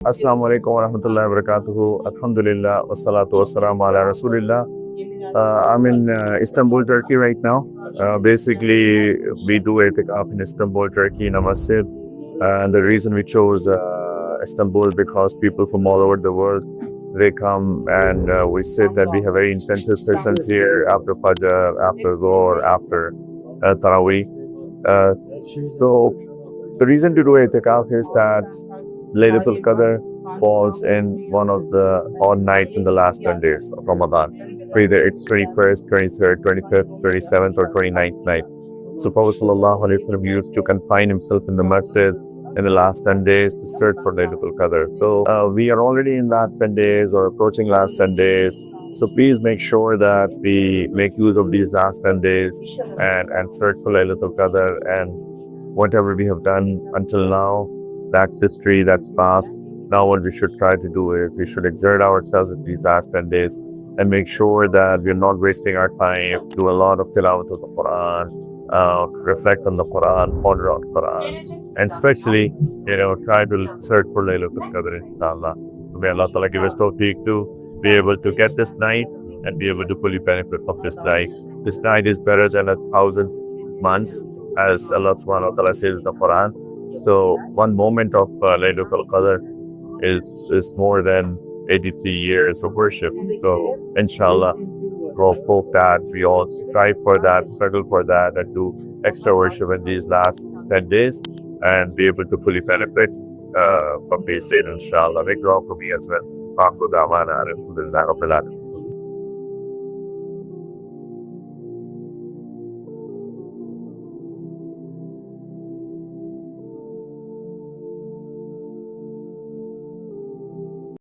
Assalamu alaikum wa rahmatullahi wa barakatuhu. Alhamdulillah, wassalatu wassalamu ala rasulillah. I'm in Istanbul, Turkey right now. Basically, we do Itekaf in Istanbul, Turkey in a masjid. And the reason we chose Istanbul because people from all over the world, they come and we sit and we have very intensive sessions here after Fajr, after Zohr, after Taraweeh. So the reason to do Itikaf is that Lailatul Qadr falls in one of the odd nights in the last 10 days of Ramadan. So either it's 21st, 23rd, 25th, 27th, or 29th night. So Prophet ﷺ used to confine himself in the masjid in the last 10 days to search for Lailatul Qadr. So we are already in last 10 days or approaching last 10 days. So please make sure that we make use of these last 10 days and search for Lailatul Qadr. And whatever we have done until now, that's history, that's past. Now what we should try to do is we should exert ourselves in these last 10 days and make sure that we're not wasting our time, do a lot of tilawat of the Quran, reflect on the Quran, ponder on Quran, and especially, try to search for Laylatul Qadr, inshallah. So may Allah Ta'ala give us tawfiq to be able to get this night and be able to fully benefit from this night. This night is better than 1,000 months, as Allah Subhanahu wa Ta'ala says in the Quran. So one moment of Lailatul Qadr is more than 83 years of worship. So inshallah, we'll hope that we all strive for that, struggle for that, and do extra worship in these last 10 days and be able to fully benefit from these days, inshallah. Make dua for me as well. Alhamdulillah.